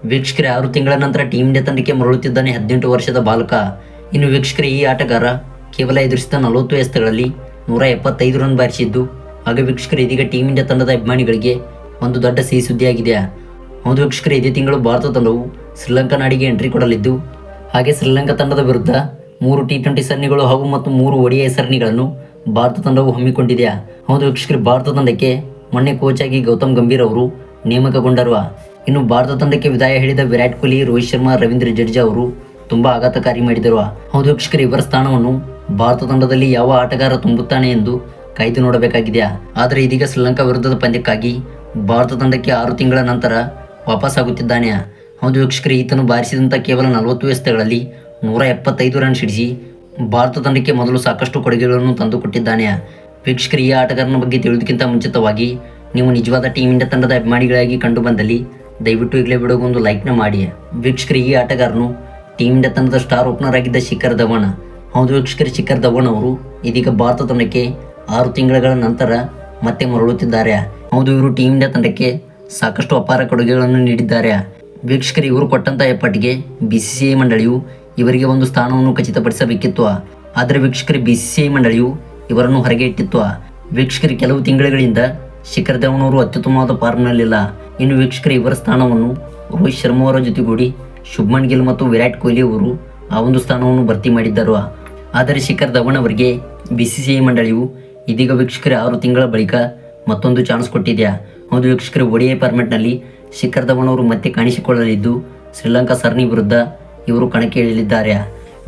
ವೀಕ್ಷಕರೇ 6 ತಿಂಗಳ ನಂತರ ಟೀಮ್ ಇಂಡಿಯಾ ತಂಡಕ್ಕೆ ಮರಳುತ್ತಿದ್ದಾನೆ 18 ವರ್ಷದ ಬಾಲಕ. ಇನ್ನು ವೀಕ್ಷಕರೇ, ಈ ಆಟಗಾರ ಕೇವಲ ಎದುರಿಸಿದ 40 ಎಸೆತಗಳಲ್ಲಿ 175 ರನ್ ಬಾರಿಸಿದ್ದು, ಹಾಗೆ ವೀಕ್ಷಕರೇ ಇದೀಗ ಟೀಮ್ ಇಂಡಿಯಾ ತಂಡದ ಅಭಿಮಾನಿಗಳಿಗೆ ಒಂದು ದೊಡ್ಡ ಸಿಹಿ ಸುದ್ದಿಯಾಗಿದೆ. ಹೌದು ವೀಕ್ಷಕರೇ, ಇದೇ ತಿಂಗಳು ಭಾರತ ತಂಡವು ಶ್ರೀಲಂಕಾ ನಾಡಿಗೆ ಎಂಟ್ರಿ ಕೊಡಲಿದ್ದು, ಹಾಗೆ ಶ್ರೀಲಂಕಾ ತಂಡದ ವಿರುದ್ಧ 3 T20 ಸರಣಿಗಳು ಹಾಗೂ 3 ODI ಸರಣಿಗಳನ್ನು ಭಾರತ ತಂಡವು ಹಮ್ಮಿಕೊಂಡಿದೆ. ಹೌದು ವೀಕ್ಷಕರೇ, ಭಾರತ ತಂಡಕ್ಕೆ ಮೊನ್ನೆ ಕೋಚ್ ಆಗಿ ಗೌತಮ್ ಗಂಭೀರ್ ಅವರು ನೇಮಕಗೊಂಡರು. ಇನ್ನು ಭಾರತ ತಂಡಕ್ಕೆ ವಿದಾಯ ಹೇಳಿದ ವಿರಾಟ್ ಕೊಹ್ಲಿ, ರೋಹಿತ್ ಶರ್ಮಾ, ರವೀಂದ್ರ ಜಡೇಜಾ ಅವರು ತುಂಬಾ ಆಘಾತಕಾರಿ ಮಾಡಿದರು. ಹೌದು ವೀಕ್ಷಕರೇ, ಇವರ ಸ್ಥಾನವನ್ನು ಭಾರತ ತಂಡದಲ್ಲಿ ಯಾವ ಆಟಗಾರ ತುಂಬುತ್ತಾನೆ ಎಂದು ಕಾಯ್ದು ನೋಡಬೇಕಾಗಿದೆ. ಆದರೆ ಇದೀಗ ಶ್ರೀಲಂಕಾ ವಿರುದ್ಧದ ಪಂದ್ಯಕ್ಕಾಗಿ ಭಾರತ ತಂಡಕ್ಕೆ 6 ತಿಂಗಳ ನಂತರ ವಾಪಸ್ ಆಗುತ್ತಿದ್ದಾನೆ. ಹೌದು ವೀಕ್ಷಕರೇ, ಈತನು ಬಾರಿಸಿದಂಥ ಕೇವಲ 40 ಎಸೆತಗಳಲ್ಲಿ 175 ರನ್ ಸಿಡಿಸಿ ಭಾರತ ತಂಡಕ್ಕೆ ಮೊದಲು ಸಾಕಷ್ಟು ಕೊಡುಗೆಗಳನ್ನು ತಂದುಕೊಟ್ಟಿದ್ದಾನೆ. ವೀಕ್ಷಕರೇ, ಈ ಆಟಗಾರನ ಬಗ್ಗೆ ತಿಳಿಯೋದಕ್ಕಿಂತ ಮುಂಚಿತವಾಗಿ ನೀವು ನಿಜವಾದ ಟೀಮ್ ಇಂಡಿಯಾ ತಂಡದ ಅಭಿಮಾನಿಗಳಾಗಿ ಕಂಡು ಬಂದಲ್ಲಿ ದಯವಿಟ್ಟು ಈಗಲೇ ವಿಡಿಯೋಗೊಂದು ಲೈಕ್ನ ಮಾಡಿ. ವೀಕ್ಷಕರೇ, ಈ ಆಟಗಾರನು ಟೀಮ್ ಇಂಡಿಯಾ ತಂಡದ ಸ್ಟಾರ್ ಓಪನರ್ ಆಗಿದ್ದ ಶಿಖರ್ ಧವನ್. ಹೌದು ವೀಕ್ಷಕರೇ, ಶಿಖರ್ ಧವನ್ ಅವರು ಇದೀಗ ಭಾರತ ತಂಡಕ್ಕೆ 6 ತಿಂಗಳ ನಂತರ ಮತ್ತೆ ಮರಳುತ್ತಿದ್ದಾರೆ. ಹೌದು, ಇವರು ಟೀಮ್ ಇಂಡಿಯಾ ತಂಡಕ್ಕೆ ಸಾಕಷ್ಟು ಅಪಾರ ಕೊಡುಗೆಗಳನ್ನು ನೀಡಿದ್ದಾರೆ. ವೀಕ್ಷಕರೇ, ಇವರು ಕೊಟ್ಟಂಥ ಎಫರ್ಟ್ಗೆ BCCI ಮಂಡಳಿಯು ಇವರಿಗೆ ಒಂದು ಸ್ಥಾನವನ್ನು ಖಚಿತಪಡಿಸಬೇಕಿತ್ತು. ಆದರೆ ವೀಕ್ಷಕರೇ, BCCI ಮಂಡಳಿಯು ಇವರನ್ನು ಹೊರಗೆ ಇಟ್ಟಿತ್ತು. ವೀಕ್ಷಕರೇ, ಕೆಲವು ತಿಂಗಳುಗಳಿಂದ ಶಿಖರ್ ಧವನ್ ಅವರು ಅತ್ಯುತ್ತಮವಾದ ಫಾರ್ಮ್ನಲ್ಲಿಲ್ಲ. ಇನ್ನು ವೀಕ್ಷಕರೇ, ಇವರ ಸ್ಥಾನವನ್ನು ರೋಹಿತ್ ಶರ್ಮಾ ಅವರ ಜೊತೆಗೂಡಿ ಶುಭ್ಮನ್ ಗಿಲ್ ಮತ್ತು ವಿರಾಟ್ ಕೊಹ್ಲಿ ಅವರು ಆ ಒಂದು ಸ್ಥಾನವನ್ನು ಭರ್ತಿ ಮಾಡಿದ್ದರು. ಆದರೆ ಶಿಖರ್ ಧವನ್ ಅವರಿಗೆ BCCI ಮಂಡಳಿಯು ಇದೀಗ ವೀಕ್ಷಕರೇ 6 ತಿಂಗಳ ಬಳಿಕ ಮತ್ತೊಂದು ಚಾನ್ಸ್ ಕೊಟ್ಟಿದೆ. ಹೌದು ವೀಕ್ಷಕರೇ, ODI ಫಾರ್ಮೆಟ್ನಲ್ಲಿ ಶಿಖರ್ ಧವನ್ ಅವರು ಮತ್ತೆ ಕಾಣಿಸಿಕೊಳ್ಳಲಿದ್ದು, ಶ್ರೀಲಂಕಾ ಸರಣಿ ವಿರುದ್ಧ ಇವರು ಕಣಕ್ಕೆ ಇಳಿಯಲಿದ್ದಾರೆ.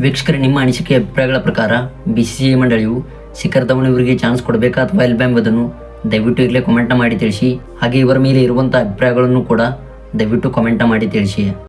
ವೀಕ್ಷಕರೇ, ನಿಮ್ಮ ಅನಿಸಿಕೆ ಅಭಿಪ್ರಾಯಗಳ ಪ್ರಕಾರ BCCI ಮಂಡಳಿಯು ಶಿಖರ್ ಧವನ್ ಇವರಿಗೆ ಚಾನ್ಸ್ ಕೊಡಬೇಕಾ ಅಥವಾ ಇಲ್ವಾ ಎಂಬುದನ್ನು ದಯವಿಟ್ಟು ಈಗಲೇ ಕಮೆಂಟ್ ಮಾಡಿ ತಿಳಿಸಿ. ಹಾಗೆ ಇವರ ಮೇಲೆ ಇರುವಂಥ ಅಭಿಪ್ರಾಯಗಳನ್ನು ಕೂಡ ದಯವಿಟ್ಟು ಕಮೆಂಟ್ ಮಾಡಿ ತಿಳಿಸಿ.